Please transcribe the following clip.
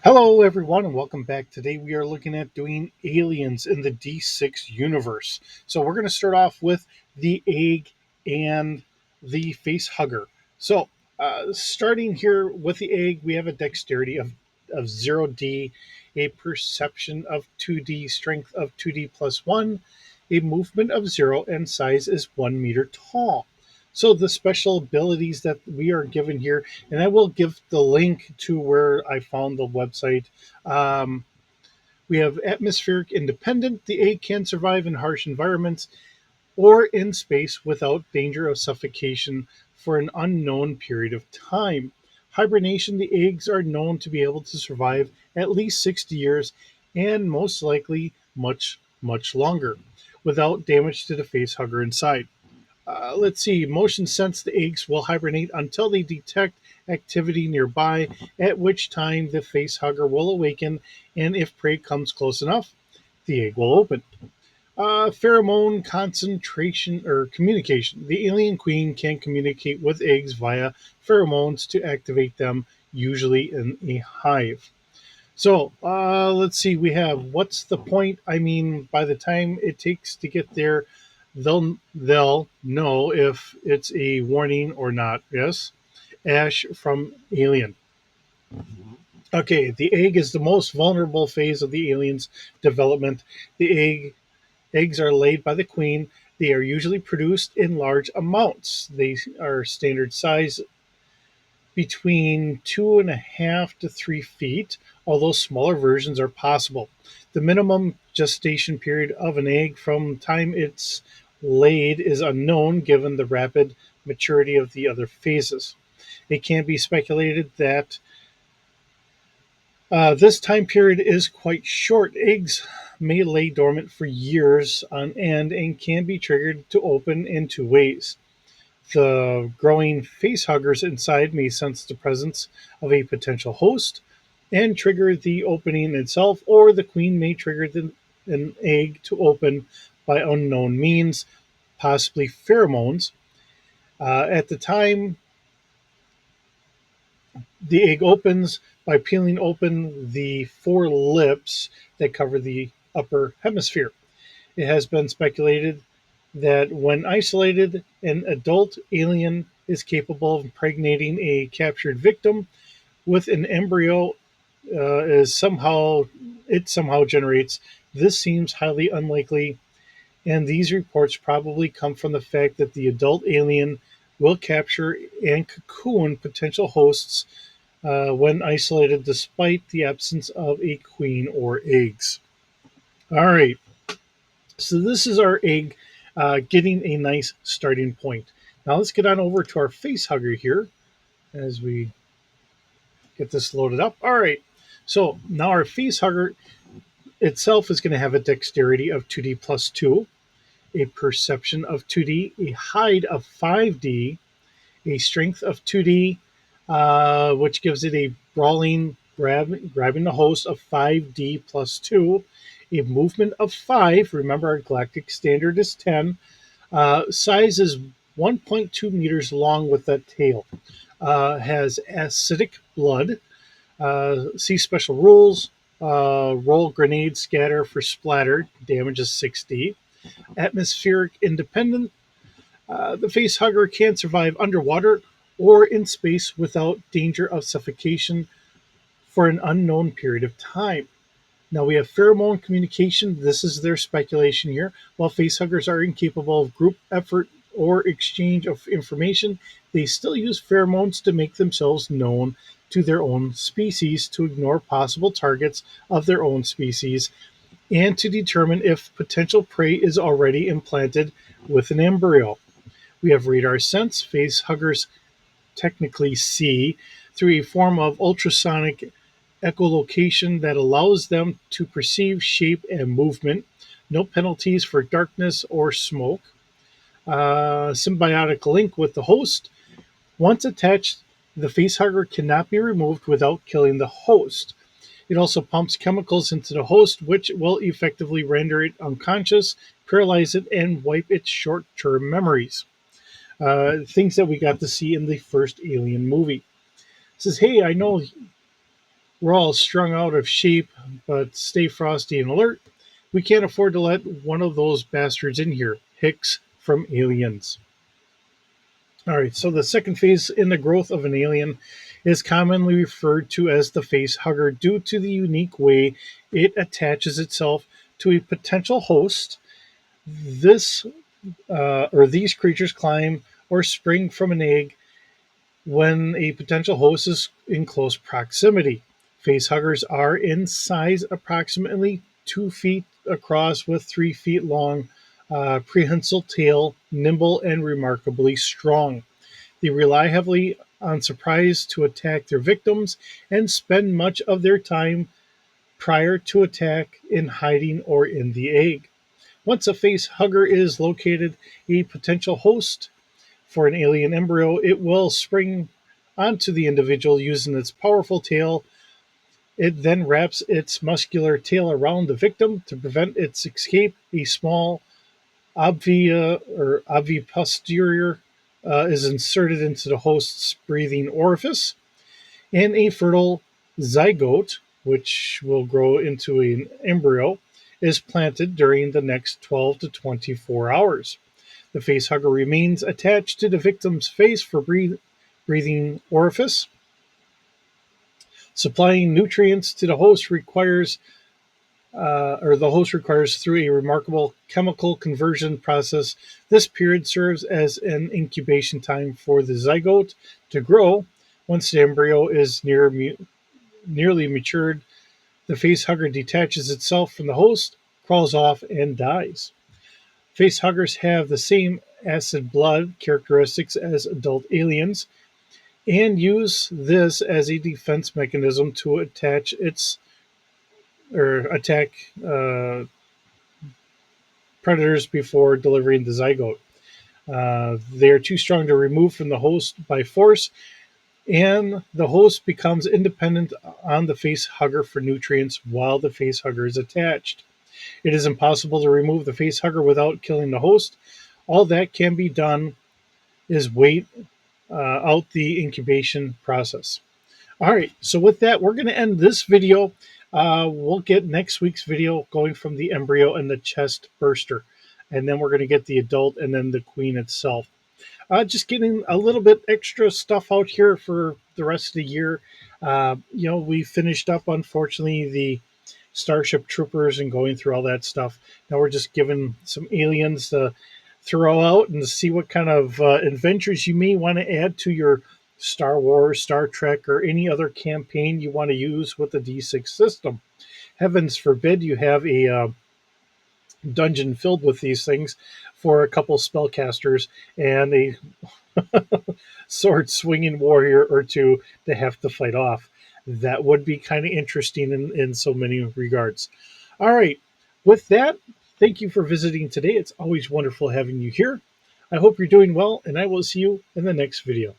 Hello, everyone, and welcome back. Today we are looking at doing aliens in the D6 universe. So we're going to start off with the egg and the face hugger. So, starting here with the egg, we have a dexterity of 0D, a perception of 2D, strength of 2D plus 1, a movement of 0, and size is 1 meter tall. So the special abilities that we are given here, and I will give the link to where I found the website. Um, we have atmospheric independent. The egg can survive in harsh environments or in space without danger of suffocation for an unknown period of time. Hibernation, the eggs are known to be able to survive at least 60 years and most likely much, much longer without damage to the face hugger inside. Let's see. Motion sense the eggs will hibernate until they detect activity nearby, at which time the face hugger will awaken, and if prey comes close enough, the egg will open. Pheromone concentration or communication. The alien queen can communicate with eggs via pheromones to activate them, usually in a hive. So let's see. We have what's the point? I mean, by the time it takes to get there, they'll know if it's a warning or not. Yes, Ash from Alien. Okay, the egg is the most vulnerable phase of the alien's development. The eggs are laid by the queen. They are usually produced in large amounts. They are standard size between 2.5 to 3 feet, although smaller versions are possible. The minimum gestation period of an egg from time it's laid is unknown given the rapid maturity of the other phases. It can be speculated that this time period is quite short. Eggs may lay dormant for years on end and can be triggered to open in two ways. The growing facehuggers inside may sense the presence of a potential host and trigger the opening itself, or the queen may trigger an egg to open by unknown means, possibly pheromones. At the time the egg opens by peeling open the four lips that cover the upper hemisphere. It has been speculated that when isolated, an adult alien is capable of impregnating a captured victim with an embryo is somehow it somehow generates. This seems highly unlikely, and these reports probably come from the fact that the adult alien will capture and cocoon potential hosts when isolated, despite the absence of a queen or eggs. All right, so this is our egg getting a nice starting point. Now let's get on over to our face hugger here as we get this loaded up. All right, so now our face hugger itself is going to have a dexterity of 2D plus 2, a perception of 2D, a hide of 5D, a strength of 2D, which gives it a brawling grabbing the host of 5D plus 2, a movement of 5. Remember, our galactic standard is 10. Size is 1.2 meters long with that tail. Has acidic blood. See special rules. Roll grenade scatter for splatter. Damage is 6D. Atmospheric independent. The face hugger can survive underwater or in space without danger of suffocation for an unknown period of time. Now we have pheromone communication. This is their speculation here. While facehuggers are incapable of group effort or exchange of information, they still use pheromones to make themselves known to their own species, to ignore possible targets of their own species, and to determine if potential prey is already implanted with an embryo. We have radar sense. Facehuggers technically see through a form of ultrasonic echolocation that allows them to perceive shape and movement. No penalties for darkness or smoke. Symbiotic link with the host. Once attached, the facehugger cannot be removed without killing the host. It also pumps chemicals into the host, which will effectively render it unconscious, paralyze it, and wipe its short term memories. Things that we got to see in the first Alien movie. It says, hey, I know We're all strung out of shape, but stay frosty and alert. We can't afford to let one of those bastards in here. Hicks from Aliens. All right, so the second phase in the growth of an alien is commonly referred to as the face hugger due to the unique way it attaches itself to a potential host. This or these creatures climb or spring from an egg when a potential host is in close proximity. Facehuggers are in size approximately 2 feet across with 3 feet long, prehensile tail, nimble and remarkably strong. They rely heavily on surprise to attack their victims and spend much of their time prior to attack in hiding or in the egg. Once a face hugger is located, a potential host for an alien embryo, it will spring onto the individual using its powerful tail. It then wraps its muscular tail around the victim to prevent its escape. A small ovipositor is inserted into the host's breathing orifice, and a fertile zygote, which will grow into an embryo, is planted during the next 12 to 24 hours. The facehugger remains attached to the victim's face for breathing orifice. Supplying nutrients to the host requires, or the host requires through a remarkable chemical conversion process. This period serves as an incubation time for the zygote to grow. Once the embryo is nearly matured, the facehugger detaches itself from the host, crawls off, and dies. Facehuggers have the same acid blood characteristics as adult aliens and use this as a defense mechanism to attack predators before delivering the zygote. They are too strong to remove from the host by force, and the host becomes independent on the face hugger for nutrients while the face hugger is attached. It is impossible to remove the face hugger without killing the host. All that can be done is wait out the incubation process. All right, so with that, we're going to end this video. We'll get next week's video going from the embryo and the chest burster. And then we're going to get the adult and then the queen itself. Just getting a little bit extra stuff out here for the rest of the year. We finished up, unfortunately, the Starship Troopers and going through all that stuff. Now we're just giving some aliens to throw out and to see what kind of adventures you may want to add to your Star Wars, Star Trek, or any other campaign you want to use with the D6 system. Heavens forbid you have a dungeon filled with these things for a couple spellcasters and a sword swinging warrior or two to have to fight off. That would be kind of interesting in so many regards. All right, with that, thank you for visiting today. It's always wonderful having you here. I hope you're doing well, and I will see you in the next video.